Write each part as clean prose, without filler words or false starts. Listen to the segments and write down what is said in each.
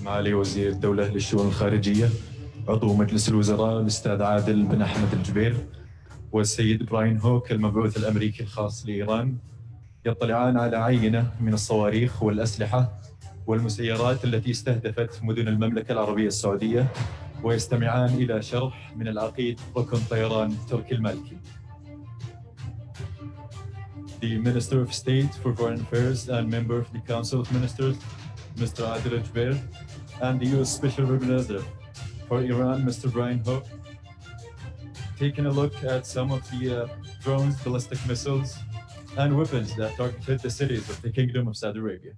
معالي وزير الدولة للشؤون الخارجية، عضو مجلس الوزراء الأستاذ عادل بن أحمد الجبير، والسيد براين هوك المبعوث الأمريكي الخاص لإيران، يطلعان على عينة من الصواريخ والأسلحة والمسيرات التي استهدفت مدن المملكة العربية السعودية، ويستمعان إلى شرح من العقيد ركن طيران تركي المالكي. The Minister of State for Foreign Affairs and member of the Council of Ministers, Mr. Adel Al Jubeir, and the U.S. Special Representative for Iran, Mr. Brian Hook, taking a look at some of the drones, ballistic missiles, and weapons that targeted the cities of the Kingdom of Saudi Arabia.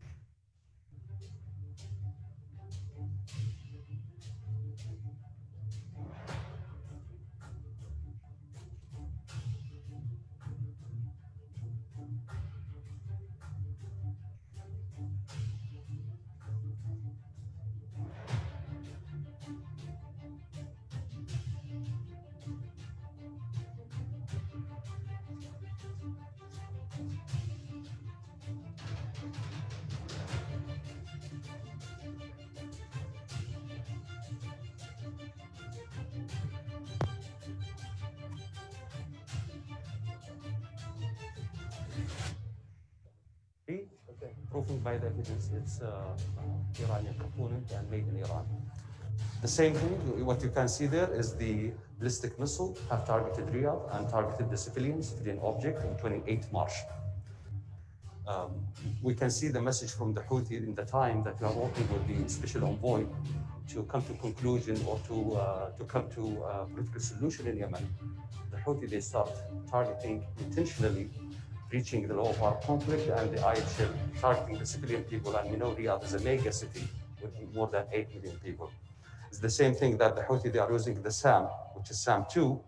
Proven by the evidence it's Iranian component and made in Iran. The same thing, what you can see there is the ballistic missile have targeted Riyadh and targeted the civilian object on 28th March. We can see the message from the Houthi in the time that we are working with the special envoy to come to conclusion or to come to a political solution in Yemen. The Houthi, they start targeting intentionally reaching the low war conflict and the IHL targeting the civilian people. And we know Riyadh is a mega city with more than 8 million people. It's the same thing that the Houthi, they are using the SAM, which is SAM-2.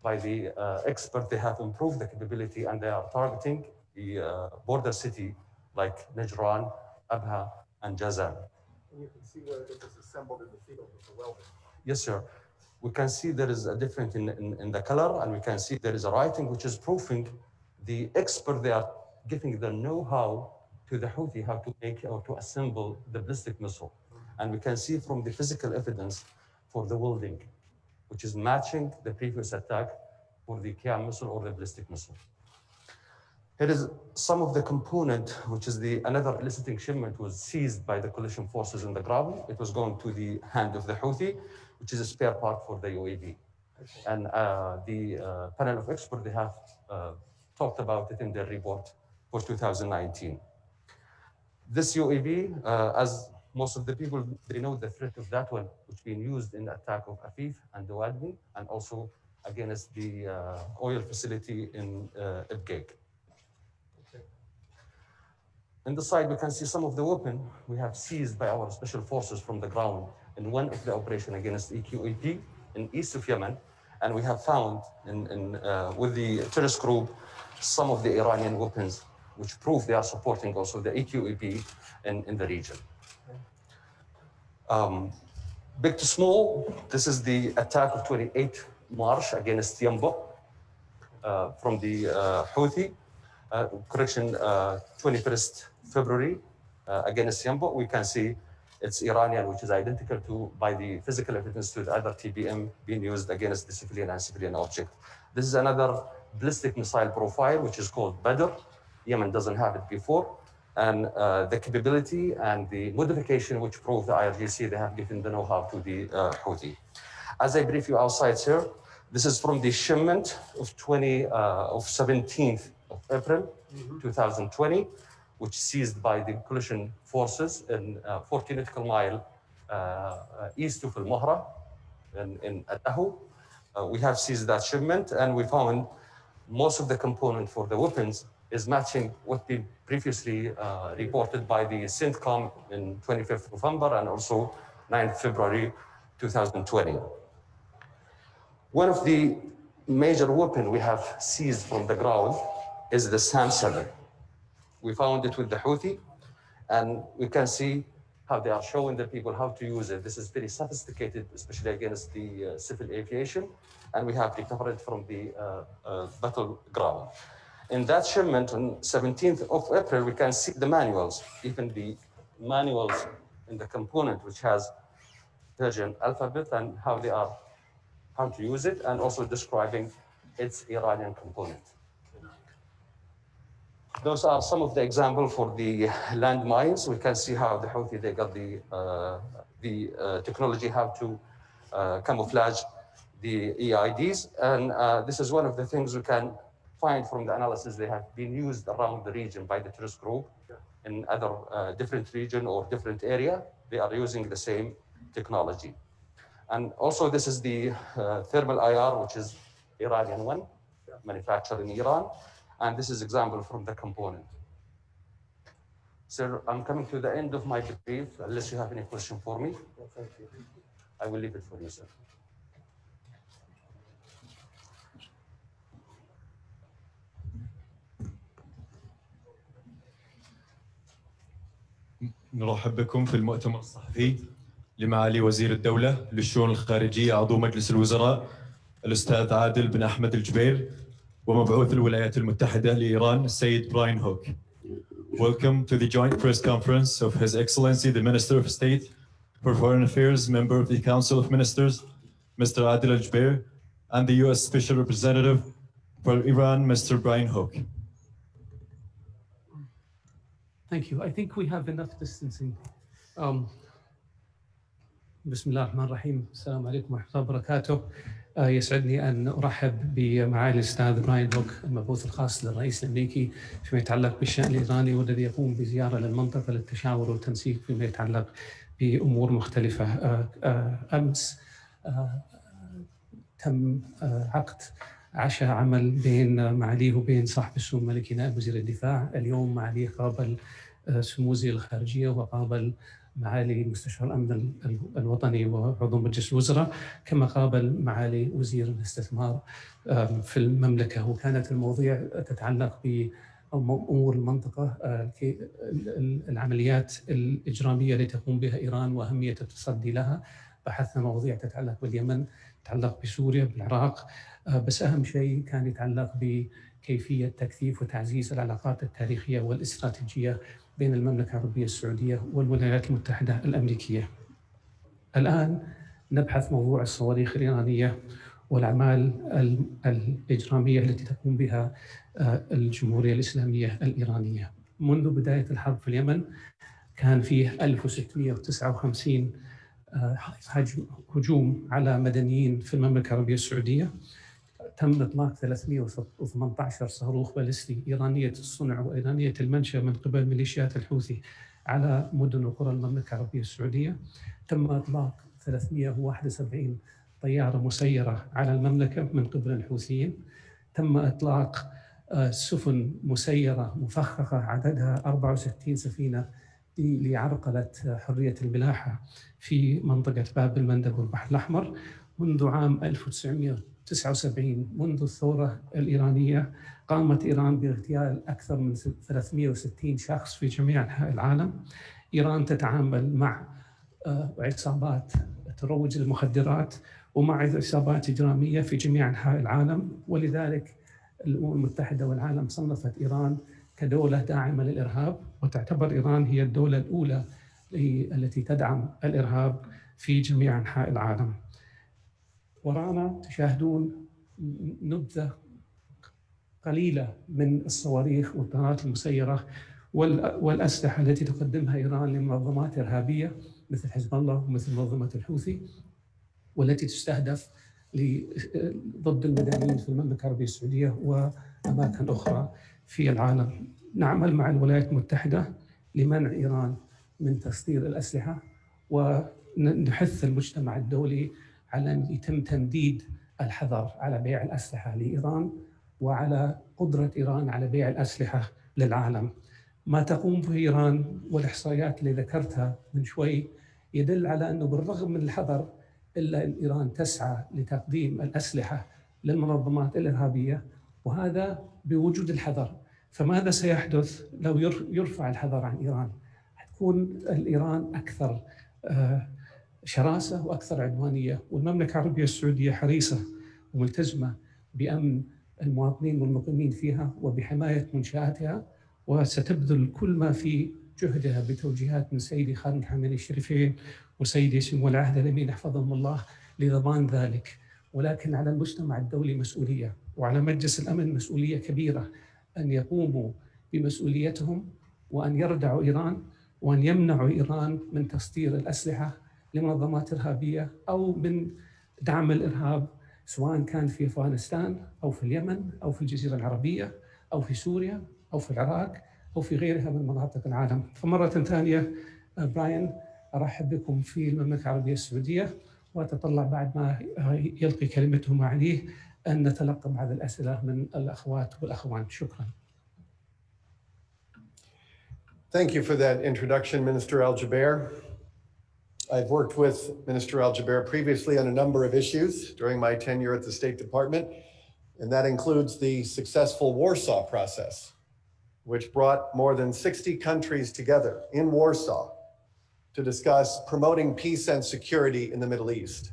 By the expert, they have improved the capability and they are targeting the border city like Najran, Abha, and Jazan. And you can see where it was assembled in the field with the welding. Yes, sir. We can see there is a difference in the color, and we can see there is a writing which is proving the expert, they are giving the know-how to the Houthi how to make or to assemble the ballistic missile. And we can see from the physical evidence for the welding, which is matching the previous attack for the Qiyam missile or the ballistic missile. Here is some of the component, which is another eliciting shipment was seized by the coalition forces in the ground. It was going to the hand of the Houthi, which is a spare part for the UAV. And the panel of experts, they have talked about it in their report for 2019. This UAV, as most of the people, they know the threat of that one, which been used in the attack of Afif and the Wadmi, and also against the oil facility in Ibgeg. Okay. On the side, we can see some of the weapon we have seized by our special forces from the ground in one of the operation against EQAP in east of Yemen. And we have found with the terrorist group some of the Iranian weapons, which prove they are supporting also the EQAP in the region. Big to small, this is the attack of 28th March against Yanbu from the Houthi. 21st February against Yanbu. We can see it's Iranian, which is identical to, by the physical evidence, to the other TBM being used against the civilian and civilian object. This is another ballistic missile profile, which is called Badr. Yemen doesn't have it before. And the capability and the modification, which prove the IRGC, they have given the know-how to the Houthi. As I brief you outside, sir, this is from the shipment of 17th of April, 2020, which seized by the coalition forces in 40 nautical mile east of Al-Mahra in Atahu. We have seized that shipment, and we found most of the component for the weapons is matching what been previously reported by the CENTCOM in 25th November and also 9th February 2020. One of the major weapon we have seized from the ground is the SAM-7. We found it with the Houthi, and we can see how they are showing the people how to use it. This is very sophisticated, especially against the civil aviation, and we have recovered it from the battleground. In that shipment on 17th of April, we can see the manuals, even the manuals in the component, which has Persian alphabet and how to use it, and also describing its Iranian component. Those are some of the examples for the landmines. We can see how the Houthi, they got the technology how to camouflage the EIDs. And this is one of the things we can find from the analysis. They have been used around the region by the terrorist group in other different region or different area. They are using the same technology. And also this is the thermal IR, which is Iranian one, manufactured in Iran. And this is example from the component. Sir, I'm coming to the end of my brief. Unless you have any question for me, Thank you. I will leave it for you, sir. نرحب بكم في المؤتمر الصحفي لمعالي وزير الدولة للشؤون الخارجية عضو مجلس الوزراء الأستاذ عادل بن أحمد الجبير ومبعوث الولايات المتحدة لإيران السيد براين هوك. Welcome to the joint press conference of His Excellency the Minister of State for Foreign Affairs, member of the Council of Ministers, Mr. Adel Al Jubeir, and the U.S. Special Representative for Iran, Mr. Brian Hook. Thank you. I think we have enough distancing. بسم الله الرحمن الرحيم. السلام عليكم ورحمة الله وبركاته. يسعدني أن أرحب بمعالي الأستاذ براين هوك المبعوث الخاص للرئيس الأمريكي فيما يتعلق بالشأن الإيراني، والذي يقوم بزيارة للمنطقة للتشاور والتنسيق فيما يتعلق بأمور مختلفة. أمس تم عقد عشاء عمل بين معاليه وبين صاحب السمو الملكي نائب وزير الدفاع. اليوم معاليه قابل سمو وزير الخارجية وقابل معالي مستشار الأمن الوطني وعضو مجلس الوزراء، كما قابل معالي وزير الاستثمار في المملكة. وكانت المواضيع تتعلق بأمور المنطقة، العمليات الإجرامية التي تقوم بها إيران وأهمية التصدي لها. بحثنا مواضيع تتعلق باليمن، تتعلق بسوريا، بالعراق، بس أهم شيء كان يتعلق بكيفية تكثيف وتعزيز العلاقات التاريخية والاستراتيجية بين المملكة العربية السعودية والولايات المتحدة الأمريكية. الآن نبحث موضوع الصواريخ الإيرانية والأعمال الإجرامية التي تقوم بها الجمهورية الإسلامية الإيرانية. منذ بداية الحرب في اليمن كان فيه 1659 هجوم على مدنيين في المملكة العربية السعودية. تم إطلاق 318 صاروخ باليستي إيرانية الصنع وإيرانية المنشأ من قبل ميليشيات الحوثي على مدن وقرى المملكة العربية السعودية. تم إطلاق 371 طيارة مسيرة على المملكة من قبل الحوثيين. تم إطلاق سفن مسيرة مفخخة عددها 64 سفينة لعرقلة حرية الملاحة في منطقة باب المندب والبحر الأحمر منذ عام 1979. منذ الثورة الإيرانية قامت إيران باغتيال أكثر من 360 شخص في جميع أنحاء العالم. إيران تتعامل مع عصابات تروج للمخدرات ومع عصابات إجرامية في جميع أنحاء العالم، ولذلك الأمم المتحدة والعالم صنفت إيران كدولة داعمة للإرهاب، وتعتبر إيران هي الدولة الأولى التي تدعم الإرهاب في جميع أنحاء العالم. ورانا تشاهدون نبذة قليلة من الصواريخ والطائرات المسيرة والأسلحة التي تقدمها إيران لمنظمات إرهابية مثل حزب الله ومثل منظمة الحوثي، والتي تستهدف ضد المدنيين في المملكة العربية السعودية وأماكن أخرى في العالم. نعمل مع الولايات المتحدة لمنع إيران من تصدير الأسلحة، ونحث المجتمع الدولي على أن يتم تمديد الحظر على بيع الأسلحة لإيران وعلى قدرة إيران على بيع الأسلحة للعالم. ما تقوم به إيران والإحصائيات اللي ذكرتها من شوي يدل على أنه بالرغم من الحظر إلا أن إيران تسعى لتقديم الأسلحة للمنظمات الإرهابية، وهذا بوجود الحذر. فماذا سيحدث لو يرفع الحذر عن إيران؟ حتكون إيران أكثر شراسة وأكثر عدوانية، والمملكة العربية السعودية حريصة وملتزمة بأمن المواطنين والمقيمين فيها وبحماية منشآتها، وستبذل كل ما في جهدها بتوجيهات من سيدي خادم الحرمين الشريفين وسيدي سمو العهد الأمين حفظهم الله لضمان ذلك. ولكن على المجتمع الدولي مسؤولية، وعلى مجلس الأمن مسؤولية كبيرة أن يقوموا بمسؤوليتهم وأن يردعوا إيران وأن يمنعوا إيران من تصدير الأسلحة لمنظمات إرهابية أو من دعم الإرهاب، سواء كان في أفغانستان أو في اليمن أو في الجزيرة العربية أو في سوريا أو في العراق أو في غيرها من مناطق العالم. فمرة ثانية براين، أرحب بكم في المملكة العربية السعودية، وأتطلع بعد ما يلقي كلمته معاليه أن نتلقى بعض الأسئلة من الأخوات والأخوان. شكرا. Thank you for that introduction, Minister Al Jubeir. I've worked with Minister Al Jubeir previously on a number of issues during my tenure at the State Department, and that includes the successful Warsaw process, which brought more than 60 countries together in Warsaw to discuss promoting peace and security in the Middle East.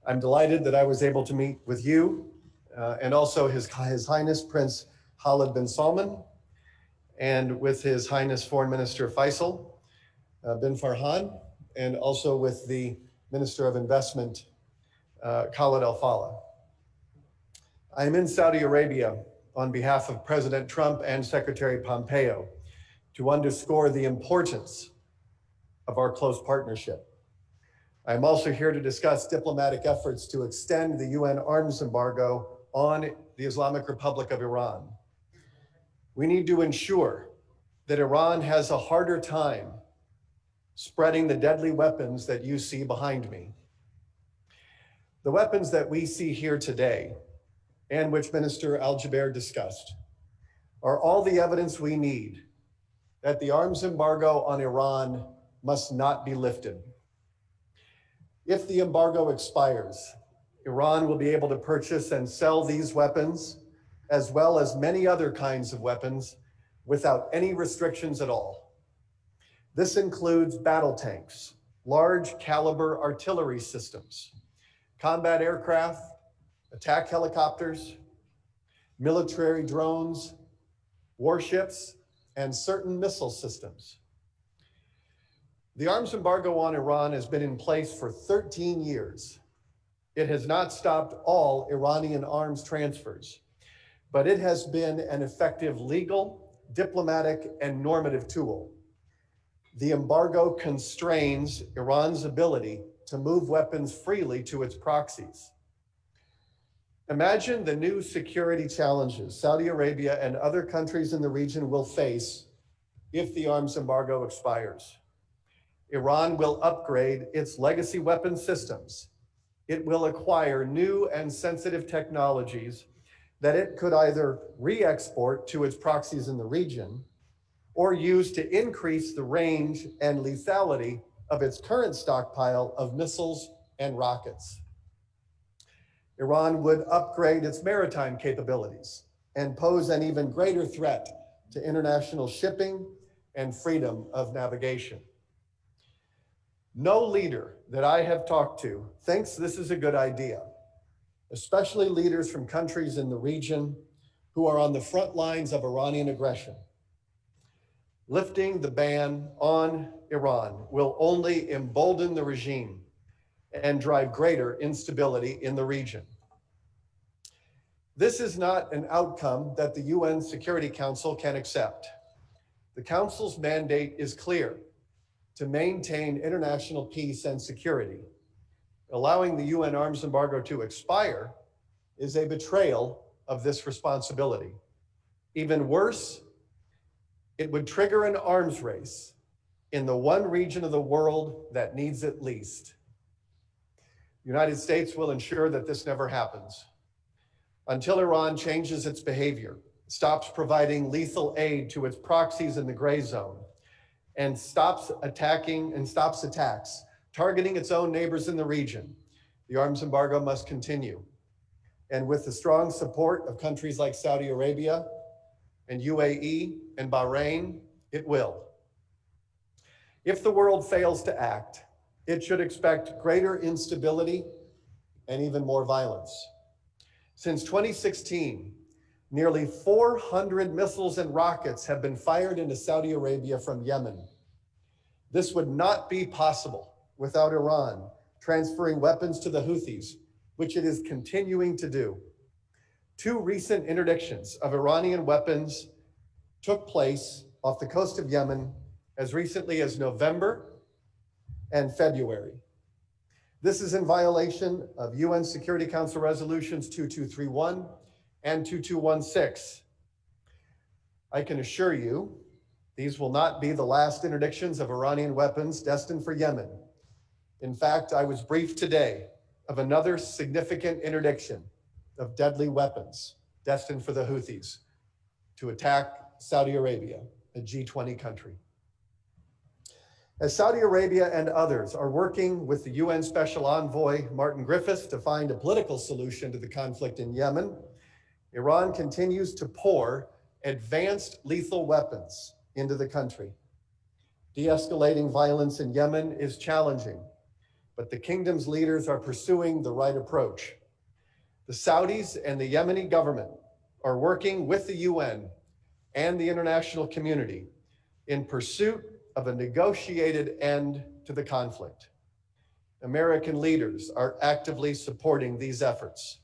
I'm delighted that I was able to meet with you and also His Highness Prince Khalid bin Salman, and with His Highness Foreign Minister Faisal bin Farhan, and also with the Minister of Investment, Khalid Al-Fallah. I am in Saudi Arabia on behalf of President Trump and Secretary Pompeo to underscore the importance of our close partnership. I'm also here to discuss diplomatic efforts to extend the UN arms embargo on the Islamic Republic of Iran. We need to ensure that Iran has a harder time spreading the deadly weapons that you see behind me. The weapons that we see here today, and which Minister Al Jubeir discussed, are all the evidence we need that the arms embargo on Iran must not be lifted. If the embargo expires, Iran will be able to purchase and sell these weapons, as well as many other kinds of weapons, without any restrictions at all. This includes battle tanks, large caliber artillery systems, combat aircraft, attack helicopters, military drones, warships, and certain missile systems. The arms embargo on Iran has been in place for 13 years. It has not stopped all Iranian arms transfers, but it has been an effective legal, diplomatic, and normative tool. The embargo constrains Iran's ability to move weapons freely to its proxies. Imagine the new security challenges Saudi Arabia and other countries in the region will face if the arms embargo expires. Iran will upgrade its legacy weapon systems. It will acquire new and sensitive technologies that it could either re-export to its proxies in the region or use to increase the range and lethality of its current stockpile of missiles and rockets. Iran would upgrade its maritime capabilities and pose an even greater threat to international shipping and freedom of navigation. No leader that I have talked to thinks this is a good idea, especially leaders from countries in the region who are on the front lines of Iranian aggression. Lifting the ban on Iran will only embolden the regime and drive greater instability in the region. This is not an outcome that the UN Security Council can accept. The Council's mandate is clear: to maintain international peace and security. Allowing the UN arms embargo to expire is a betrayal of this responsibility. Even worse, it would trigger an arms race in the one region of the world that needs it least. The United States will ensure that this never happens. Until Iran changes its behavior, stops providing lethal aid to its proxies in the gray zone, and stops attacks targeting its own neighbors in the region, the arms embargo must continue. and with the strong support of countries like Saudi Arabia and UAE and Bahrain, it will. If the world fails to act, it should expect greater instability and even more violence. Since 2016, nearly 400 missiles and rockets have been fired into Saudi Arabia from Yemen. This would not be possible without Iran transferring weapons to the Houthis, which it is continuing to do. 2 recent interdictions of Iranian weapons took place off the coast of Yemen as recently as November and February. This is in violation of UN Security Council Resolutions 2231 and 2216. I can assure you, these will not be the last interdictions of Iranian weapons destined for Yemen. In fact, I was briefed today of another significant interdiction of deadly weapons destined for the Houthis to attack Saudi Arabia, a G20 country. As Saudi Arabia and others are working with the UN Special Envoy, Martin Griffiths, to find a political solution to the conflict in Yemen, Iran continues to pour advanced lethal weapons into the country. De-escalating violence in Yemen is challenging, but the kingdom's leaders are pursuing the right approach. The Saudis and the Yemeni government are working with the UN and the international community in pursuit of a negotiated end to the conflict. American leaders are actively supporting these efforts.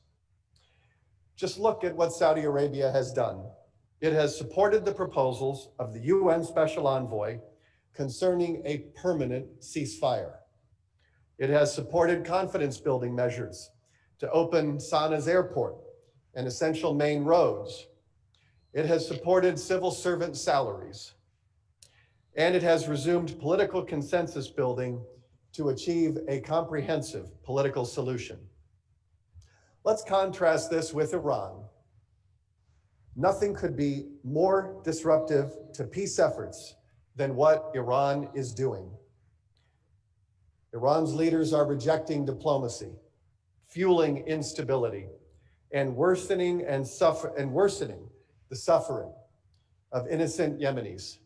Just look at what Saudi Arabia has done. It has supported the proposals of the UN Special Envoy concerning a permanent ceasefire. It has supported confidence-building measures to open Sana's airport and essential main roads. It has supported civil servant salaries. And it has resumed political consensus building to achieve a comprehensive political solution. Let's contrast this with Iran. Nothing could be more disruptive to peace efforts than what Iran is doing. Iran's leaders are rejecting diplomacy, fueling instability, and worsening the suffering of innocent Yemenis.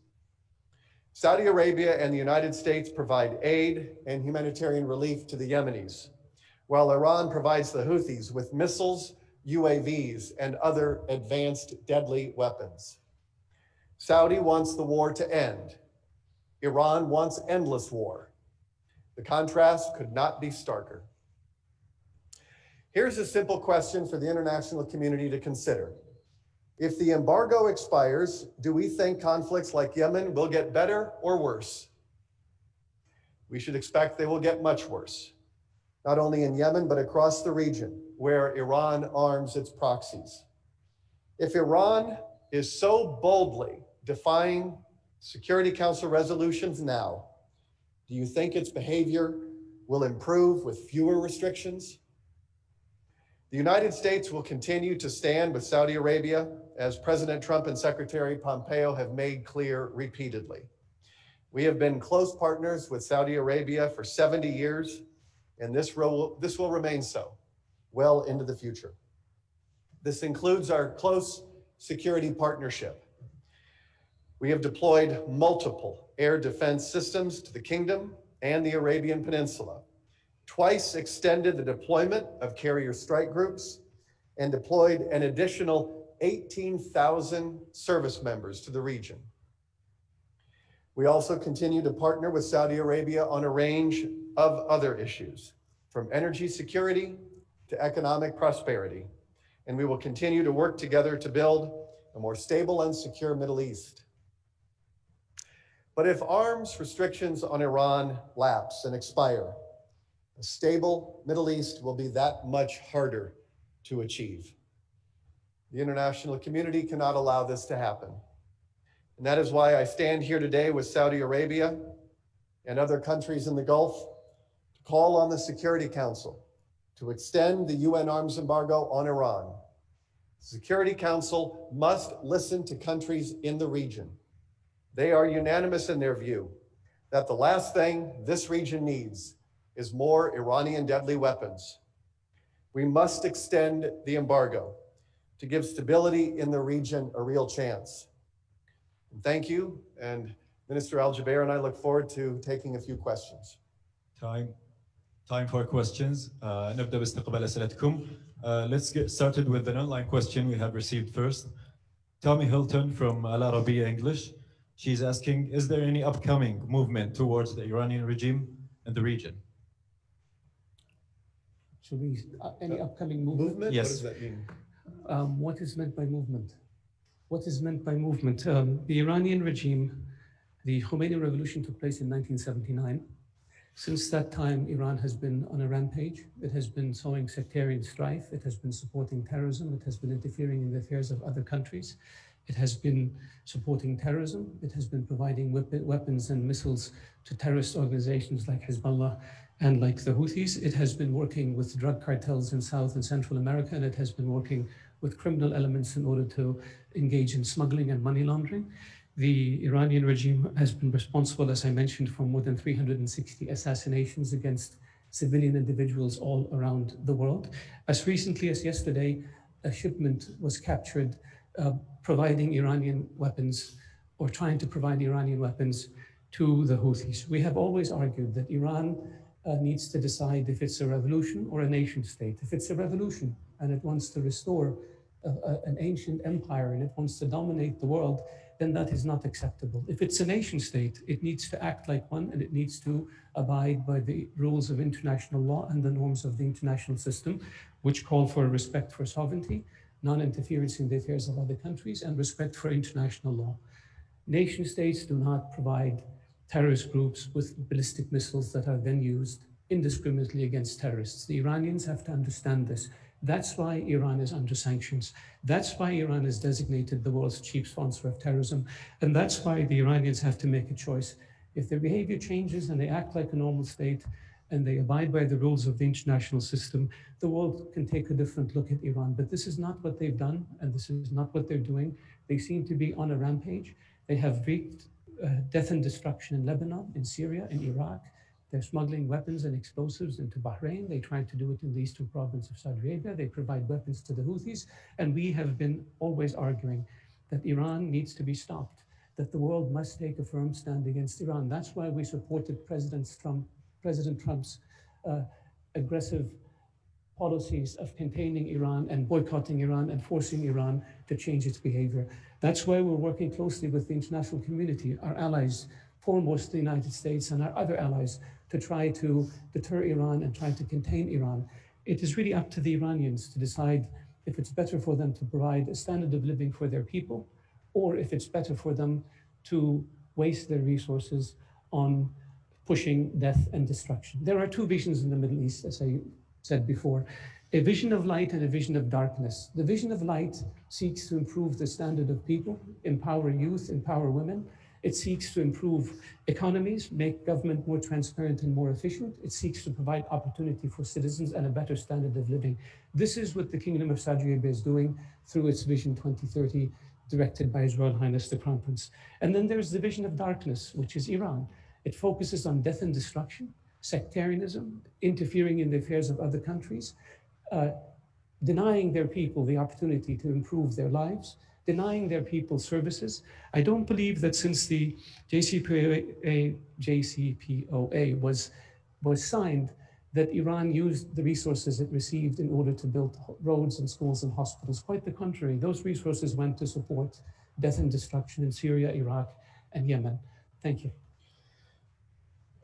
Saudi Arabia and the United States provide aid and humanitarian relief to the Yemenis, while Iran provides the Houthis with missiles, UAVs, and other advanced deadly weapons. Saudi wants the war to end. Iran wants endless war. The contrast could not be starker. Here's a simple question for the international community to consider. If the embargo expires, do we think conflicts like Yemen will get better or worse? We should expect they will get much worse, not only in Yemen, but across the region where Iran arms its proxies. If Iran is so boldly defying Security Council resolutions now, do you think its behavior will improve with fewer restrictions? The United States will continue to stand with Saudi Arabia, as President Trump and Secretary Pompeo have made clear repeatedly. We have been close partners with Saudi Arabia for 70 years, and this will remain so well into the future. This includes our close security partnership. We have deployed multiple air defense systems to the kingdom and the Arabian Peninsula, twice extended the deployment of carrier strike groups, and deployed an additional 18,000 service members to the region. We also continue to partner with Saudi Arabia on a range of other issues, from energy security to economic prosperity, and we will continue to work together to build a more stable and secure Middle East. But if arms restrictions on Iran lapse and expire, a stable Middle East will be that much harder to achieve. The international community cannot allow this to happen. And that is why I stand here today with Saudi Arabia and other countries in the Gulf to call on the Security Council to extend the UN arms embargo on Iran. The Security Council must listen to countries in the region. They are unanimous in their view that the last thing this region needs is more Iranian deadly weapons. We must extend the embargo to give stability in the region a real chance. Thank you, and Minister Al Jubeir and I look forward to taking a few questions. Time for questions. نبدأ باستقبال أسئلتكم. Let's get started with an online question we have received first. Tommy Hilton from Al Arabiya English. She's asking, is there any upcoming movement towards the Iranian regime in the region? Should we, any upcoming movement? Yes. What does that mean? What is meant by movement? What is meant by movement? The Iranian regime, the Khomeini revolution took place in 1979. Since that time, Iran has been on a rampage. It has been sowing sectarian strife. It has been supporting terrorism. It has been interfering in the affairs of other countries. It has been supporting terrorism. It has been providing weapons and missiles to terrorist organizations like Hezbollah and like the Houthis. It has been working with drug cartels in South and Central America, and it has been working with criminal elements in order to engage in smuggling and money laundering. The Iranian regime has been responsible, as I mentioned, for more than 360 assassinations against civilian individuals all around the world. As recently as yesterday, a shipment was captured providing Iranian weapons or trying to provide Iranian weapons to the Houthis. We have always argued that Iran needs to decide if it's a revolution or a nation state. If it's a revolution and it wants to restore an ancient empire and it wants to dominate the world, then that is not acceptable. If it's a nation state, it needs to act like one and it needs to abide by the rules of international law and the norms of the international system, which call for respect for sovereignty, non-interference in the affairs of other countries, and respect for international law. Nation states do not provide terrorist groups with ballistic missiles that are then used indiscriminately against terrorists. The Iranians have to understand this. That's why Iran is under sanctions. That's why Iran is designated the world's chief sponsor of terrorism. And that's why the Iranians have to make a choice. If their behavior changes and they act like a normal state and they abide by the rules of the international system, the world can take a different look at Iran. But this is not what they've done, and this is not what they're doing. They seem to be on a rampage. They have wreaked death and destruction in Lebanon, in Syria, in Iraq. They're smuggling weapons and explosives into Bahrain. They try to do it in the eastern province of Saudi Arabia. They provide weapons to the Houthis. And we have been always arguing that Iran needs to be stopped, that the world must take a firm stand against Iran. That's why we supported President Trump's aggressive policies of containing Iran and boycotting Iran and forcing Iran to change its behavior. That's why we're working closely with the international community, our allies, foremost the United States and our other allies, to try to deter Iran and try to contain Iran. It is really up to the Iranians to decide if it's better for them to provide a standard of living for their people, or if it's better for them to waste their resources on pushing death and destruction. There are two visions in the Middle East, as I said before, a vision of light and a vision of darkness. The vision of light seeks to improve the standard of people, empower youth, empower women. It seeks to improve economies, make government more transparent and more efficient. It seeks to provide opportunity for citizens and a better standard of living. This is what the Kingdom of Saudi Arabia is doing through its Vision 2030, directed by His Royal Highness the Crown Prince. And then there's the vision of darkness, which is Iran. It focuses on death and destruction, sectarianism, interfering in the affairs of other countries, denying their people the opportunity to improve their lives, denying their people services. I don't believe that since the JCPOA was signed, that Iran used the resources it received in order to build roads and schools and hospitals. Quite the contrary, those resources went to support death and destruction in Syria, Iraq, and Yemen. Thank you.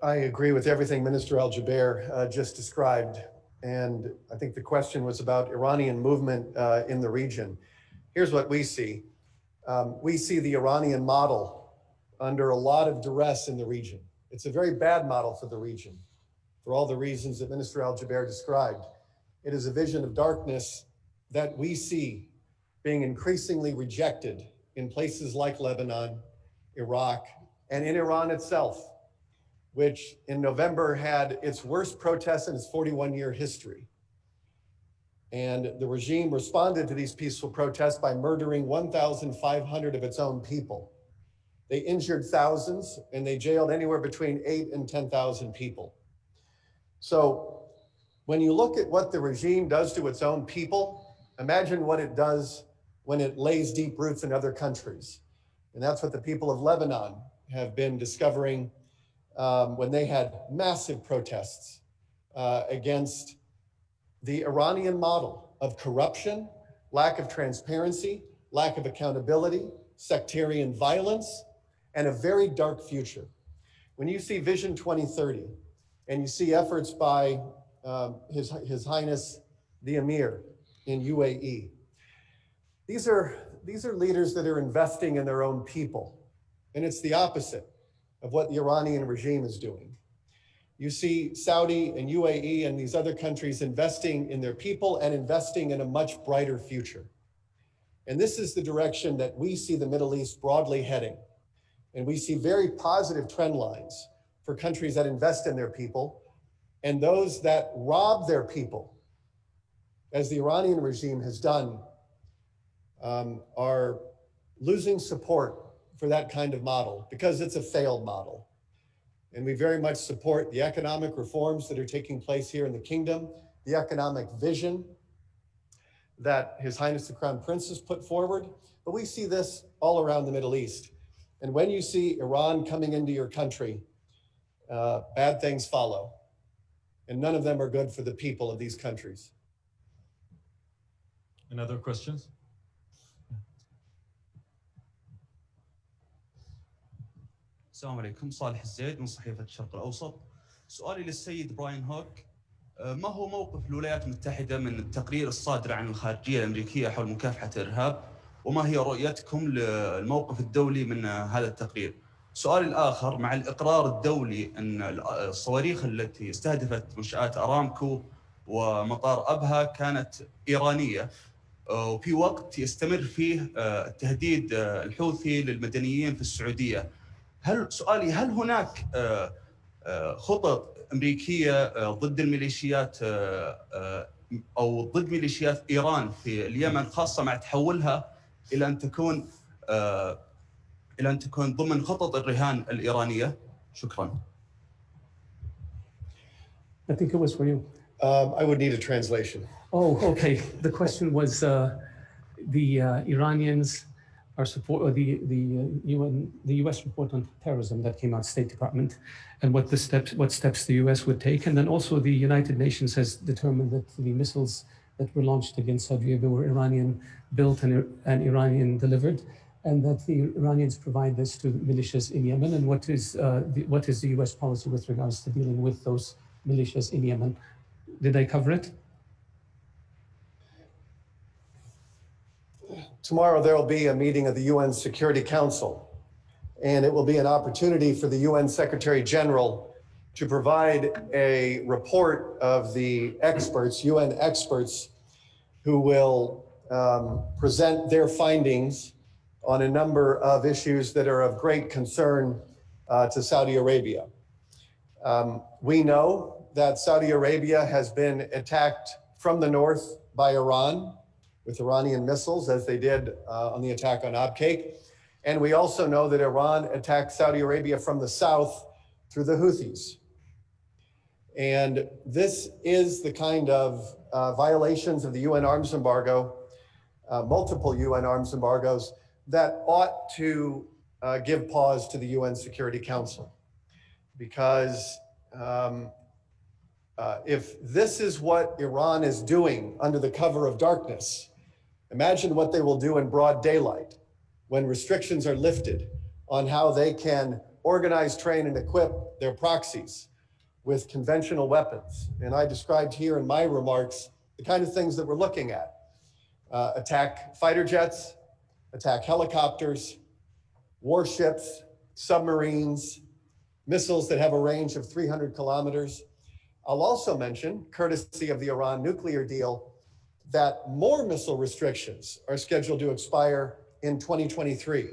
I agree with everything Minister Al Jubeir just described. And I think the question was about Iranian movement in the region. Here's what we see. We see the Iranian model under a lot of duress in the region. It's a very bad model for the region, for all the reasons that Minister Al Jubeir described. It is a vision of darkness that we see being increasingly rejected in places like Lebanon, Iraq, and in Iran itself, which in November had its worst protests in its 41-year history. And the regime responded to these peaceful protests by murdering 1,500 of its own people. They injured thousands, and they jailed anywhere between 8,000 and 10,000 people. So When you look at what the regime does to its own people, imagine what it does when it lays deep roots in other countries. And that's what the people of Lebanon have been discovering when they had massive protests against the Iranian model of corruption, lack of transparency, lack of accountability, sectarian violence, and a very dark future. When you see Vision 2030 and you see efforts by His Highness the Emir in UAE, these are leaders that are investing in their own people. And it's the opposite of what the Iranian regime is doing. You see Saudi and UAE and these other countries investing in their people and investing in a much brighter future. And this is the direction that we see the Middle East broadly heading. And we see very positive trend lines for countries that invest in their people, and those that rob their people, as the Iranian regime has done, are losing support for that kind of model because it's a failed model. And we very much support the economic reforms that are taking place here in the kingdom, the economic vision that His Highness the Crown Prince has put forward. But we see this all around the Middle East. And when you see Iran coming into your country, bad things follow. And none of them are good for the people of these countries. Any other questions? السلام عليكم، صالح الزيد من صحيفة الشرق الأوسط. سؤالي للسيد براين هوك، ما هو موقف الولايات المتحدة من التقرير الصادر عن الخارجية الأمريكية حول مكافحة الإرهاب، وما هي رؤيتكم للموقف الدولي من هذا التقرير؟ سؤالي الآخر، مع الإقرار الدولي أن الصواريخ التي استهدفت منشآت أرامكو ومطار أبها كانت إيرانية، وفي وقت يستمر فيه التهديد الحوثي للمدنيين في السعودية، هل هناك خطط أمريكية ضد الميليشيات أو ضد ميليشيات إيران في اليمن، خاصة مع تحولها إلى أن تكون ضمن خطط الرهان الإيرانية؟ شكرا. I think it was for you. I would need a translation. Oh, okay. The question was the Iranians are support, or the U.S. report on terrorism that came out, State Department, and what steps the U.S. would take, and then also the United Nations has determined that the missiles that were launched against Saudi Arabia were Iranian built and Iranian delivered, and that the Iranians provide this to militias in Yemen. And what is the U.S. policy with regards to dealing with those militias in Yemen? Did I cover it? Tomorrow there will be a meeting of the UN Security Council, and it will be an opportunity for the UN Secretary General to provide a report of the experts, UN experts, who will present their findings on a number of issues that are of great concern to Saudi Arabia. We know that Saudi Arabia has been attacked from the north by Iran with Iranian missiles, as they did on the attack on Abqaiq. And we also know that Iran attacked Saudi Arabia from the south through the Houthis. And this is the kind of violations of the UN arms embargo, multiple UN arms embargoes, that ought to give pause to the UN Security Council. Because if this is what Iran is doing under the cover of darkness, imagine what they will do in broad daylight when restrictions are lifted on how they can organize, train, and equip their proxies with conventional weapons. And I described here in my remarks the kind of things that we're looking at. Attack fighter jets, attack helicopters, warships, submarines, missiles that have a range of 300 kilometers. I'll also mention, courtesy of the Iran nuclear deal, that more missile restrictions are scheduled to expire in 2023.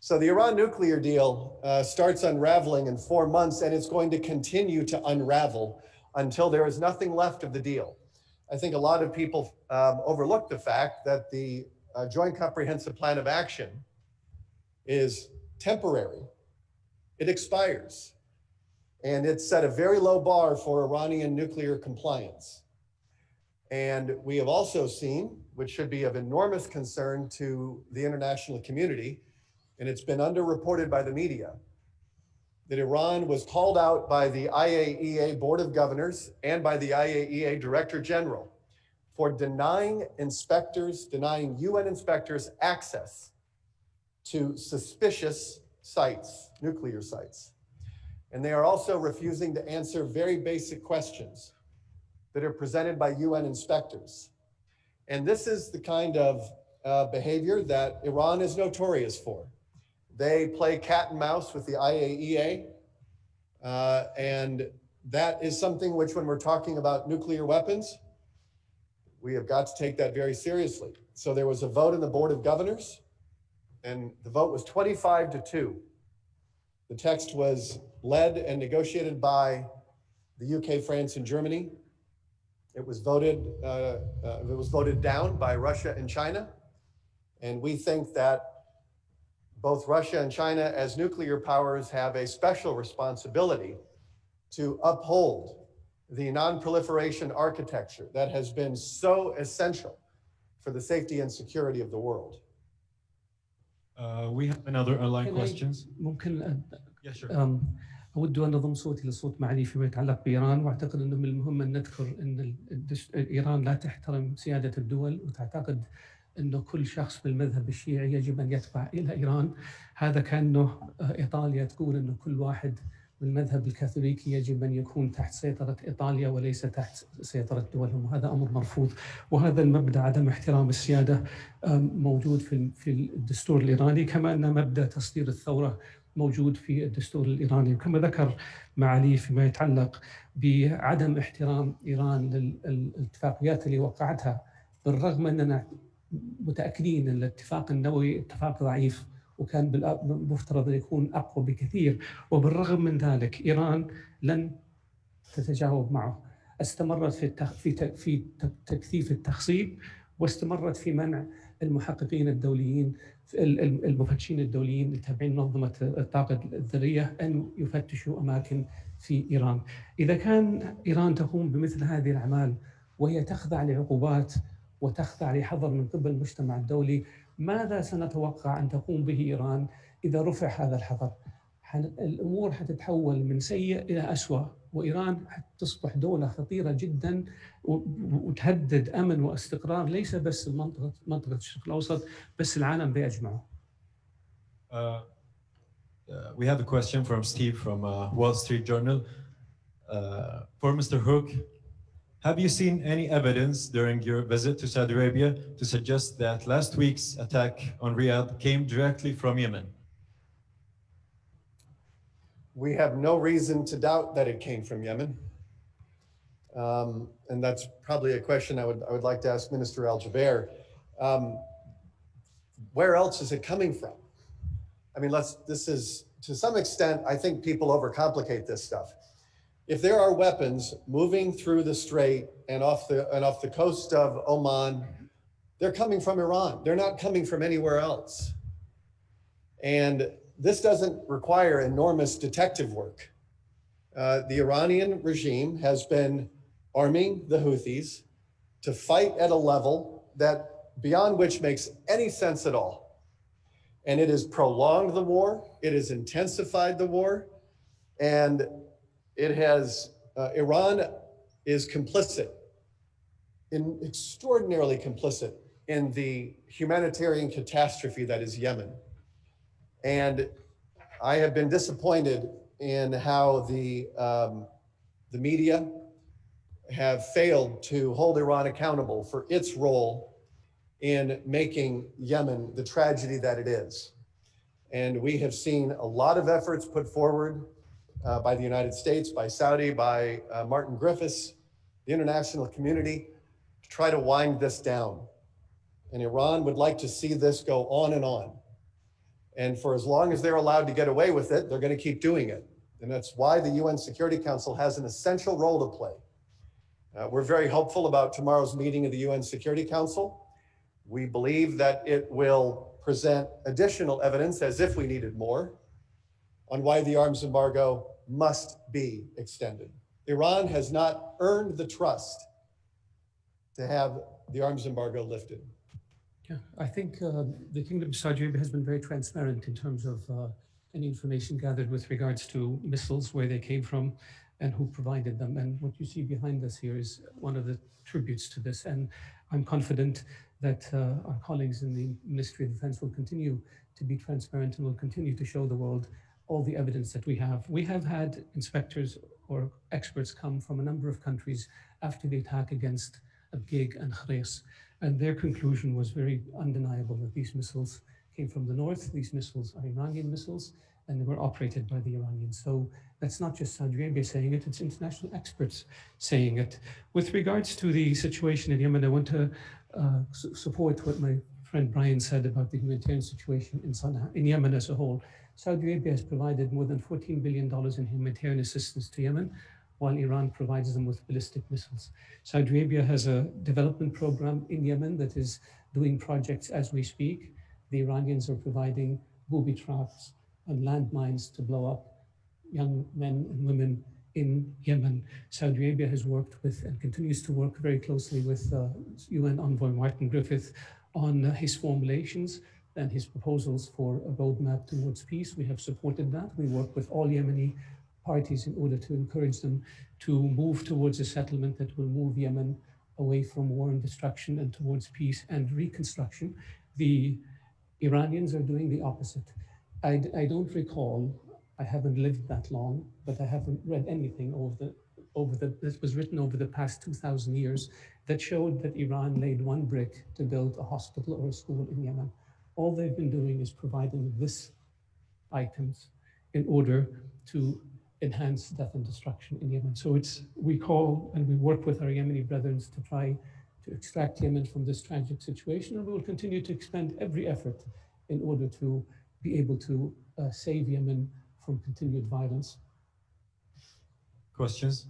So the Iran nuclear deal starts unraveling in 4 months, and it's going to continue to unravel until there is nothing left of the deal. I think a lot of people overlook the fact that the Joint Comprehensive Plan of Action is temporary. It expires. And it set a very low bar for Iranian nuclear compliance. And we have also seen, which should be of enormous concern to the international community, and it's been underreported by the media, that Iran was called out by the IAEA Board of Governors and by the IAEA Director General for denying UN inspectors access to suspicious sites, nuclear sites. And they are also refusing to answer very basic questions that are presented by UN inspectors. And this is the kind of behavior that Iran is notorious for. They play cat and mouse with the IAEA, and that is something which, when we're talking about nuclear weapons, we have got to take that very seriously. So there was a vote in the Board of Governors, and the vote was 25-2. The text was led and negotiated by the UK, France, and Germany. It was voted down by Russia and China. And we think that both Russia and China, as nuclear powers, have a special responsibility to uphold the non-proliferation architecture that has been so essential for the safety and security of the world. We have another online questions. ممكن Yeah, sure. أود أن أضم صوتي لصوت معالي فيما يتعلق بإيران، وأعتقد أنه من المهم أن نذكر أن إيران لا تحترم سيادة الدول، وتعتقد أنه كل شخص بالمذهب الشيعي يجب أن يتبع إلى إيران. هذا كأنه إيطاليا تقول أنه كل واحد بالمذهب الكاثوليكي يجب أن يكون تحت سيطرة إيطاليا وليس تحت سيطرة دولهم، وهذا أمر مرفوض. وهذا المبدأ عدم احترام السيادة موجود في الدستور الإيراني، كما أن مبدأ تصدير الثورة موجود في الدستور الإيراني. وكما ذكر معالي فيما يتعلق بعدم احترام إيران للاتفاقيات اللي وقعتها، بالرغم أننا متأكدين أن الاتفاق النووي اتفاق ضعيف وكان مفترض أن يكون أقوى بكثير، وبالرغم من ذلك إيران لن تتجاوب معه. استمرت في تكثيف التخصيب، واستمرت في منع المحققين الدوليين المفتشين الدوليين التابعين لمنظمة الطاقة الذرية أن يفتشوا أماكن في إيران. إذا كان إيران تقوم بمثل هذه الأعمال وهي تخضع لعقوبات وتخضع لحظر من قبل المجتمع الدولي، ماذا سنتوقع أن تقوم به إيران إذا رفع هذا الحظر؟ الأمور حتتحول من سيء إلى أسوأ، وإيران حتصبح دولة خطيرة جدا وتهدد أمن واستقرار ليس بس منطقة الشرق الأوسط بس العالم بأجمعه. We have a question from Steve from Wall Street Journal. For Mr. Hook, have you seen any evidence during your visit to Saudi Arabia to suggest that last week's attack on Riyadh came directly from Yemen? We have no reason to doubt that it came from Yemen. And that's probably a question I would like to ask Minister Al Jubeir. Where else is it coming from? I mean, this is, to some extent, I think people overcomplicate this stuff. If there are weapons moving through the strait and off the coast of Oman, they're coming from Iran. They're not coming from anywhere else. And this doesn't require enormous detective work. The Iranian regime has been arming the Houthis to fight at a level that beyond which makes any sense at all. And it has prolonged the war, it has intensified the war, and it has, Iran is complicit, extraordinarily complicit in the humanitarian catastrophe that is Yemen. And I have been disappointed in how the media have failed to hold Iran accountable for its role in making Yemen the tragedy that it is. And we have seen a lot of efforts put forward by the United States, by Saudi, by Martin Griffiths, the international community, to try to wind this down. And Iran would like to see this go on and on. And for as long as they're allowed to get away with it, they're going to keep doing it. And that's why the UN Security Council has an essential role to play. We're very hopeful about tomorrow's meeting of the UN Security Council. We believe that it will present additional evidence, as if we needed more, on why the arms embargo must be extended. Iran has not earned the trust to have the arms embargo lifted. Yeah, I think the Kingdom of Saudi Arabia has been very transparent in terms of any information gathered with regards to missiles, where they came from, and who provided them. And what you see behind us here is one of the tributes to this. And I'm confident that our colleagues in the Ministry of Defense will continue to be transparent and will continue to show the world all the evidence that we have. We have had inspectors or experts come from a number of countries after the attack against Abqaiq and Kharis. And their conclusion was very undeniable that these missiles came from the north. These missiles are Iranian missiles, and they were operated by the Iranians. So that's not just Saudi Arabia saying it, it's international experts saying it. With regards to the situation in Yemen, I want to support what my friend Brian said about the humanitarian situation in Sana'a, in Yemen as a whole. Saudi Arabia has provided more than $14 billion in humanitarian assistance to Yemen, while Iran provides them with ballistic missiles. Saudi Arabia has a development program in Yemen that is doing projects as we speak. The Iranians are providing booby traps and landmines to blow up young men and women in Yemen. Saudi Arabia has worked with and continues to work very closely with UN Envoy Martin Griffith on his formulations and his proposals for a roadmap towards peace. We have supported that. We work with all Yemeni parties in order to encourage them to move towards a settlement that will move Yemen away from war and destruction and towards peace and reconstruction. The Iranians are doing the opposite. I don't recall, I haven't lived that long, but I haven't read anything that was written over the past 2,000 years that showed that Iran laid one brick to build a hospital or a school in Yemen. All they've been doing is providing this items in order to enhance death and destruction in Yemen. So we call and we work with our Yemeni brethren to try to extract Yemen from this tragic situation, and we will continue to expend every effort in order to be able to save Yemen from continued violence. Questions?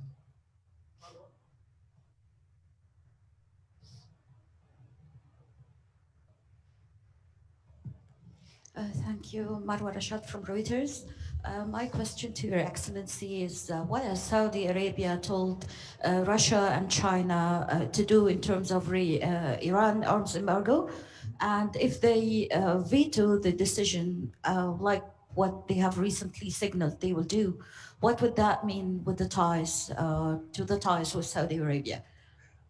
Thank you, Marwa Rashad from Reuters. My question to Your Excellency is what has Saudi Arabia told Russia and China to do in terms of Iran arms embargo? And if they veto the decision, like what they have recently signaled they will do, what would that mean with the ties, with Saudi Arabia?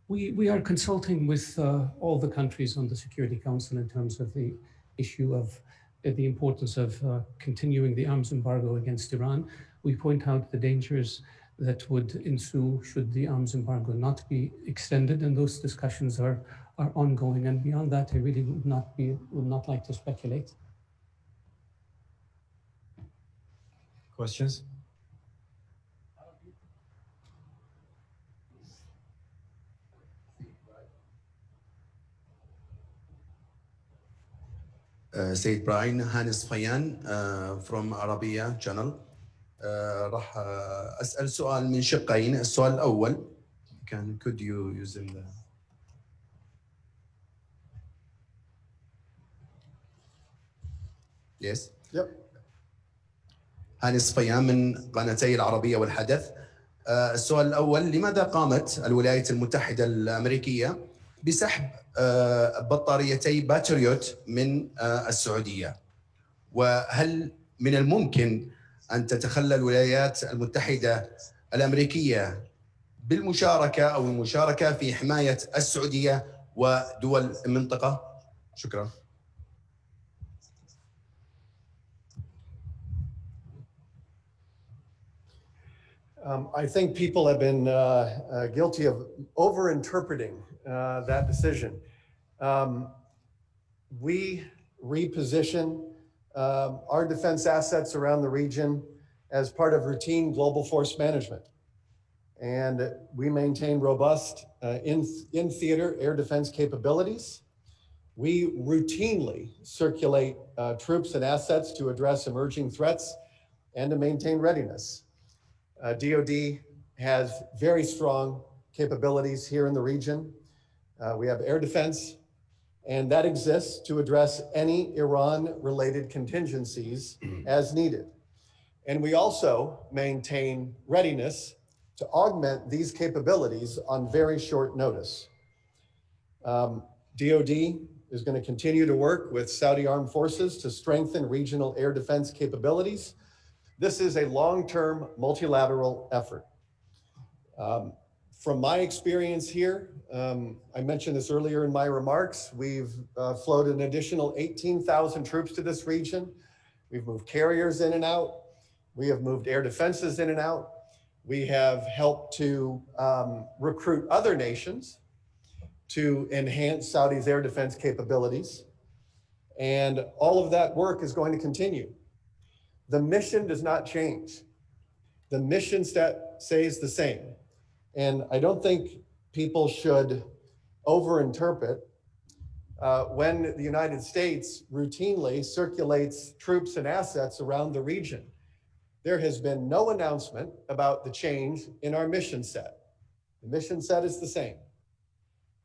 We are consulting with all the countries on the Security Council in terms of the issue of the importance of continuing the arms embargo against Iran. We point out the dangers that would ensue should the arms embargo not be extended, and those discussions are ongoing. And beyond that, I really would not like to speculate. Questions? سيد براين هانس فيان from Arabia Channel. راح أسأل سؤال من شقين. السؤال الأول could you use the yes Yep. هانس فيان من قناتي العربية والحدث. السؤال الأول: لماذا قامت الولايات المتحدة الأمريكية بسحب بطاريتي باتريوت من السعودية؟ وهل من الممكن أن تتخلى الولايات المتحدة الأمريكية بالمشاركة أو المشاركة في حماية السعودية ودول المنطقة؟ شكرا. I think people have been guilty of over-interpreting that decision. We reposition our defense assets around the region as part of routine global force management. And we maintain robust in-theater air defense capabilities. We routinely circulate troops and assets to address emerging threats and to maintain readiness. DoD has very strong capabilities here in the region. We have air defense, and that exists to address any Iran-related contingencies as needed. And we also maintain readiness to augment these capabilities on very short notice. DoD is going to continue to work with Saudi armed forces to strengthen regional air defense capabilities. This is a long-term multilateral effort. From my experience here, I mentioned this earlier in my remarks, we've flown an additional 18,000 troops to this region. We've moved carriers in and out. We have moved air defenses in and out. We have helped to recruit other nations to enhance Saudi's air defense capabilities. And all of that work is going to continue. The mission does not change. The mission stays the same. And I don't think people should overinterpret when the United States routinely circulates troops and assets around the region. There has been no announcement about the change in our mission set. The mission set is the same.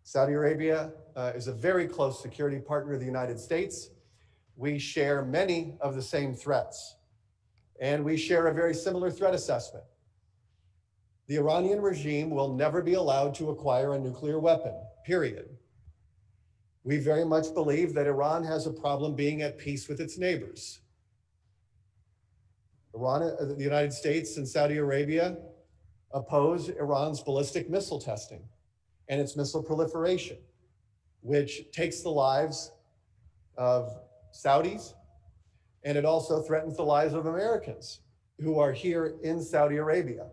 Saudi Arabia is a very close security partner of the United States. We share many of the same threats, and we share a very similar threat assessment. The Iranian regime will never be allowed to acquire a nuclear weapon, period. We very much believe that Iran has a problem being at peace with its neighbors. The United States and Saudi Arabia oppose Iran's ballistic missile testing and its missile proliferation, which takes the lives of Saudis, and it also threatens the lives of Americans who are here in Saudi Arabia.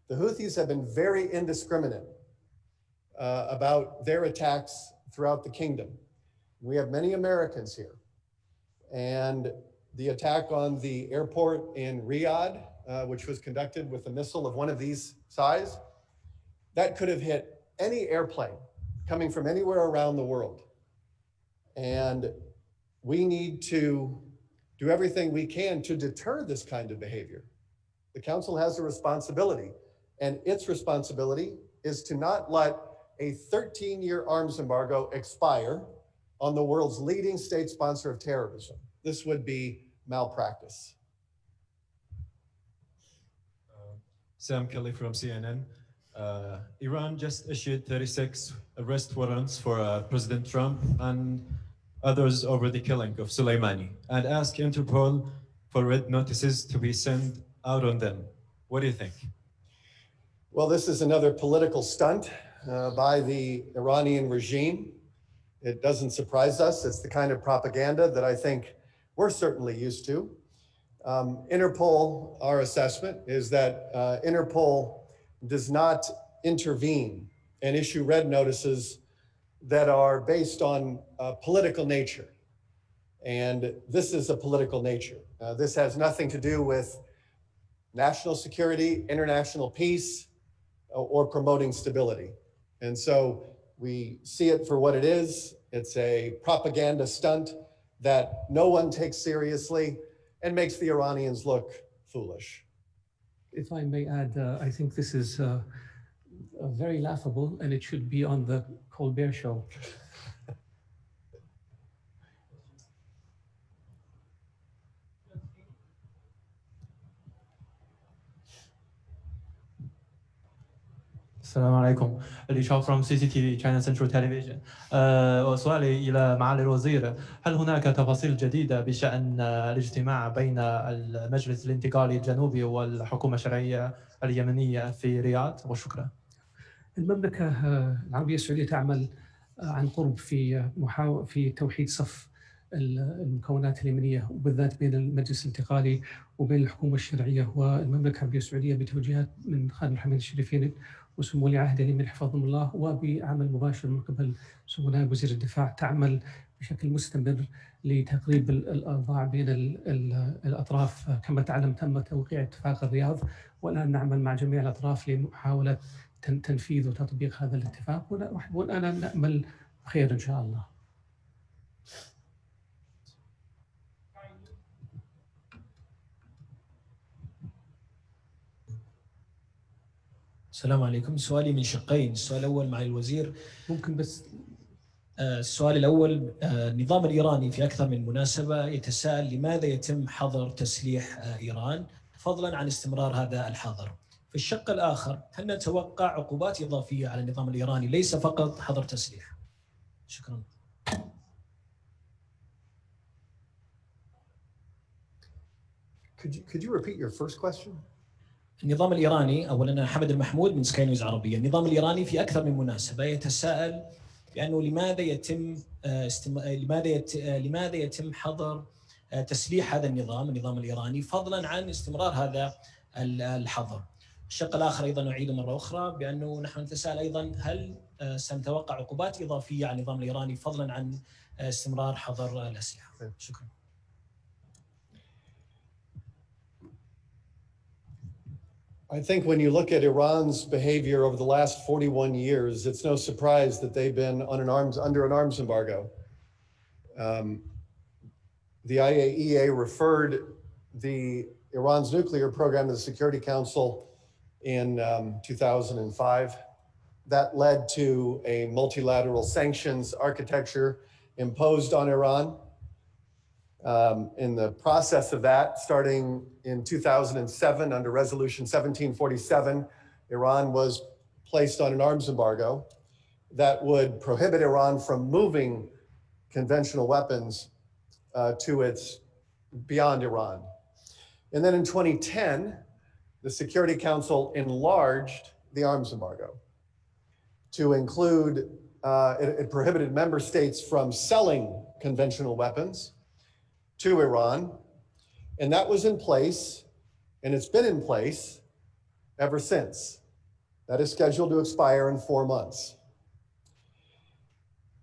The Houthis have been very indiscriminate about their attacks throughout the kingdom. We have many Americans here. And the attack on the airport in Riyadh, which was conducted with a missile of one of these size, that could have hit any airplane coming from anywhere around the world. And we need to do everything we can to deter this kind of behavior. The council has a responsibility, and its responsibility is to not let a 13-year arms embargo expire on the world's leading state sponsor of terrorism. This would be malpractice. Sam Kelly from CNN. Iran just issued 36 arrest warrants for President Trump and others over the killing of Soleimani and asked Interpol for red notices to be sent out on them. What do you think? Well, this is another political stunt by the Iranian regime. It doesn't surprise us. It's the kind of propaganda that I think we're certainly used to. Interpol, our assessment is that Interpol does not intervene and issue red notices that are based on political nature. And this is a political nature. This has nothing to do with national security, international peace, or promoting stability. And so we see it for what it is. It's a propaganda stunt that no one takes seriously and makes the Iranians look foolish. If I may add, I think this is very laughable, and it should be on the Colbert Show. السلام عليكم. الإشراف from CCTV China Central Television. وسؤالي إلى معالي الوزير، هل هناك تفاصيل جديدة بشأن الاجتماع بين المجلس الانتقالي الجنوبي والحكومة الشرعية اليمنية في رياض؟ وشكرا. المملكة العربية السعودية تعمل عن قرب في توحيد صف المكونات اليمنية، وبالذات بين المجلس الانتقالي وبين الحكومة الشرعية والمملكة العربية السعودية بتوجيهات من خادم الحرمين الشريفين وسمو ولي عهد اليمين حفظهم الله، وبعمل مباشر من قبل سمو نائب وزير الدفاع تعمل بشكل مستمر لتقريب الأوضاع بين الأطراف. كما تعلم تم توقيع اتفاق الرياض، والآن نعمل مع جميع الأطراف لمحاولة تنفيذ وتطبيق هذا الاتفاق، والآن نأمل بخير إن شاء الله. السلام عليكم. سؤالي من شقين. السؤال الأول مع الوزير، ممكن بس السؤال الأول، النظام الإيراني في أكثر من مناسبة يتساءل لماذا يتم حظر تسليح إيران فضلا عن استمرار هذا الحظر. في الشق الآخر، هل نتوقع عقوبات إضافية على النظام الإيراني ليس فقط حظر تسليح؟ شكرا. Could you repeat your first question? النظام الإيراني، أولا أنا حمد المحمود من سكاي نيوز عربية. النظام الإيراني في أكثر من مناسبة يتساءل بأنه لماذا يتم حظر تسليح هذا النظام الإيراني فضلا عن استمرار هذا الحظر. الشق الآخر أيضا نعيد مرة أخرى بأنه نحن نتساءل أيضا هل سنتوقع عقوبات إضافية على النظام الإيراني فضلا عن استمرار حظر الأسلحة. شكرا. I think when you look at Iran's behavior over the last 41 years, it's no surprise that they've been on under an arms embargo. The IAEA referred Iran's nuclear program to the Security Council in 2005. That led to a multilateral sanctions architecture imposed on Iran. In the process of that, starting in 2007 under Resolution 1747, Iran was placed on an arms embargo that would prohibit Iran from moving conventional weapons to its beyond Iran. And then in 2010, the Security Council enlarged the arms embargo to include, it prohibited member states from selling conventional weapons to Iran. And that was in place, and it's been in place ever since. That is scheduled to expire in 4 months.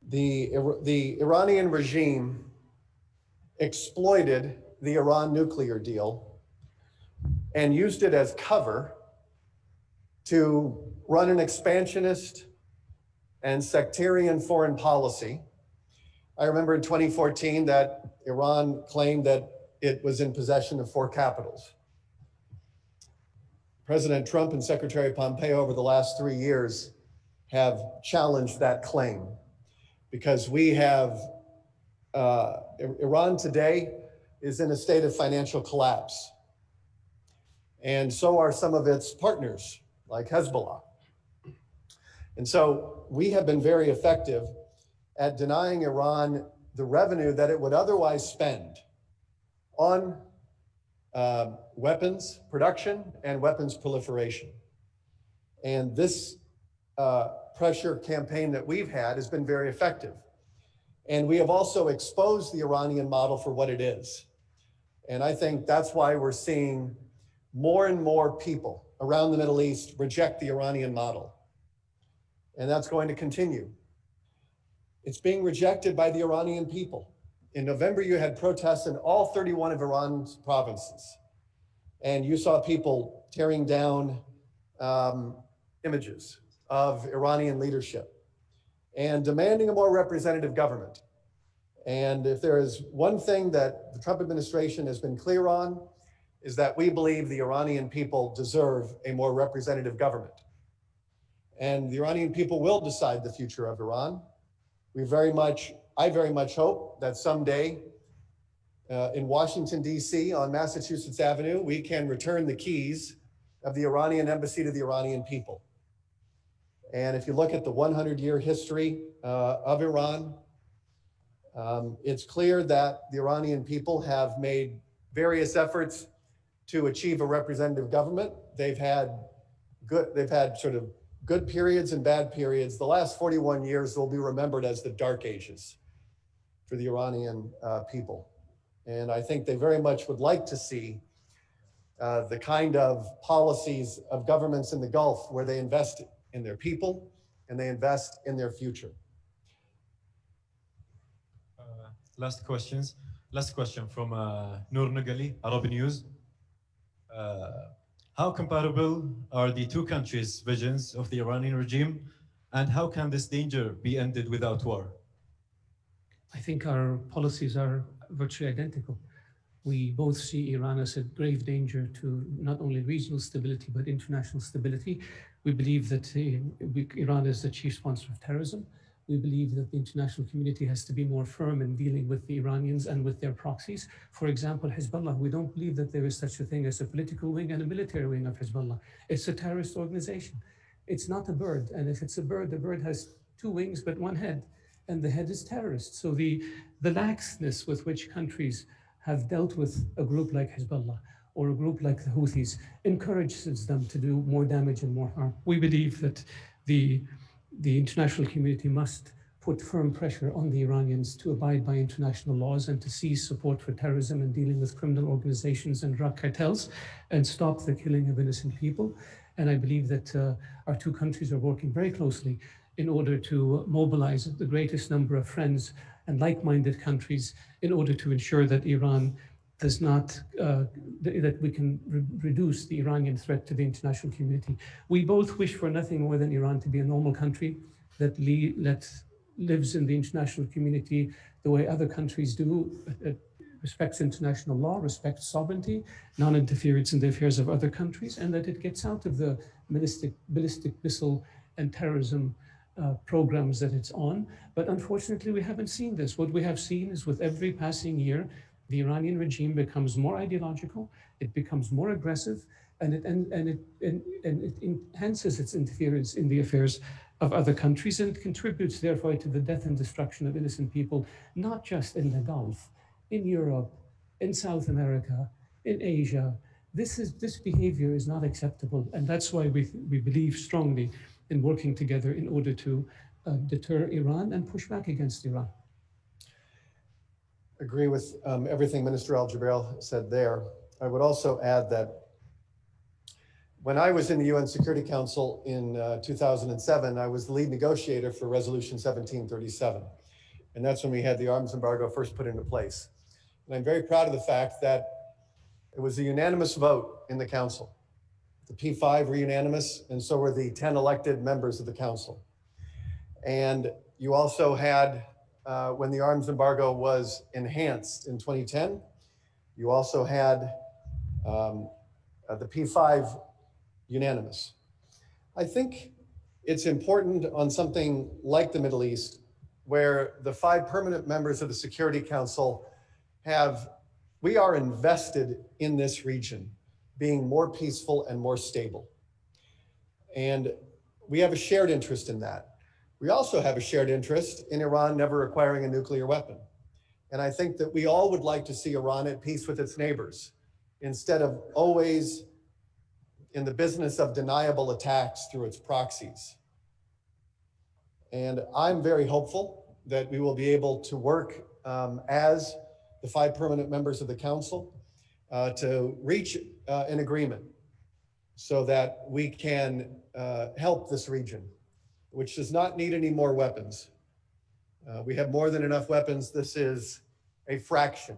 The Iranian regime exploited the Iran nuclear deal and used it as cover to run an expansionist and sectarian foreign policy. I remember in 2014 that Iran claimed that it was in possession of 4 capitals. President Trump and Secretary Pompeo over the last 3 years have challenged that claim because we have, Iran today is in a state of financial collapse. And so are some of its partners like Hezbollah. And so we have been very effective at denying Iran the revenue that it would otherwise spend on weapons production and weapons proliferation. And this pressure campaign that we've had has been very effective. And we have also exposed the Iranian model for what it is. And I think that's why we're seeing more and more people around the Middle East reject the Iranian model. And that's going to continue. It's being rejected by the Iranian people. In November, you had protests in all 31 of Iran's provinces. And you saw people tearing down images of Iranian leadership and demanding a more representative government. And if there is one thing that the Trump administration has been clear on, is that we believe the Iranian people deserve a more representative government. And the Iranian people will decide the future of Iran. I very much hope that someday in Washington, D.C. on Massachusetts Avenue, we can return the keys of the Iranian embassy to the Iranian people. And if you look at the 100-year history of Iran, it's clear that the Iranian people have made various efforts to achieve a representative government. They've had sort of good periods and bad periods. The last 41 years will be remembered as the dark ages for the Iranian people. And I think they very much would like to see the kind of policies of governments in the Gulf where they invest in their people and they invest in their future. Last question from Noor Nagali, Arab News. How comparable are the two countries' visions of the Iranian regime, and how can this danger be ended without war? I think our policies are virtually identical. We both see Iran as a grave danger to not only regional stability, but international stability. We believe that Iran is the chief sponsor of terrorism. We believe that the international community has to be more firm in dealing with the Iranians and with their proxies. For example, Hezbollah, we don't believe that there is such a thing as a political wing and a military wing of Hezbollah. It's a terrorist organization. It's not a bird. And if it's a bird, the bird has two wings but one head, and the head is terrorist. So the laxness with which countries have dealt with a group like Hezbollah or a group like the Houthis encourages them to do more damage and more harm. We believe that the international community must put firm pressure on the Iranians to abide by international laws and to cease support for terrorism and dealing with criminal organizations and drug cartels and stop the killing of innocent people. And I believe that our two countries are working very closely in order to mobilize the greatest number of friends and like-minded countries in order to ensure that Iran does not, that we can reduce the Iranian threat to the international community. We both wish for nothing more than Iran to be a normal country that lives in the international community the way other countries do, respects international law, respects sovereignty, non-interference in the affairs of other countries, and that it gets out of the ballistic missile and terrorism programs that it's on. But unfortunately, we haven't seen this. What we have seen is with every passing year, the Iranian regime becomes more ideological, it becomes more aggressive, and it enhances its interference in the affairs of other countries, and contributes therefore to the death and destruction of innocent people, not just in the Gulf, in Europe, in South America, in Asia. This behavior is not acceptable, and that's why we believe strongly in working together in order to deter Iran and push back against Iran. Agree with everything Minister Al Jubeir said there. I would also add that when I was in the UN Security Council in 2007, I was the lead negotiator for Resolution 1737. And that's when we had the arms embargo first put into place. And I'm very proud of the fact that it was a unanimous vote in the council. The P5 were unanimous, and so were the 10 elected members of the council. And you also had, when the arms embargo was enhanced in 2010, you also had the P5 unanimous. I think it's important on something like the Middle East, where the 5 permanent members of the Security Council we are invested in this region being more peaceful and more stable. And we have a shared interest in that. We also have a shared interest in Iran never acquiring a nuclear weapon. And I think that we all would like to see Iran at peace with its neighbors, instead of always in the business of deniable attacks through its proxies. And I'm very hopeful that we will be able to work as the 5 permanent members of the council to reach an agreement so that we can help this region, which does not need any more weapons. We have more than enough weapons. This is a fraction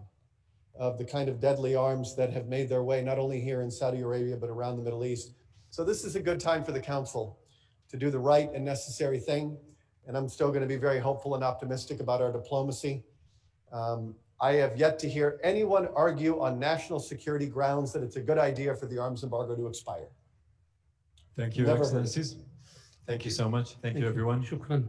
of the kind of deadly arms that have made their way not only here in Saudi Arabia, but around the Middle East. So this is a good time for the council to do the right and necessary thing. And I'm still going to be very hopeful and optimistic about our diplomacy. I have yet to hear anyone argue on national security grounds that it's a good idea for the arms embargo to expire. Thank you, Excellencies. Thank you so much. Thank you, everyone. Shukran.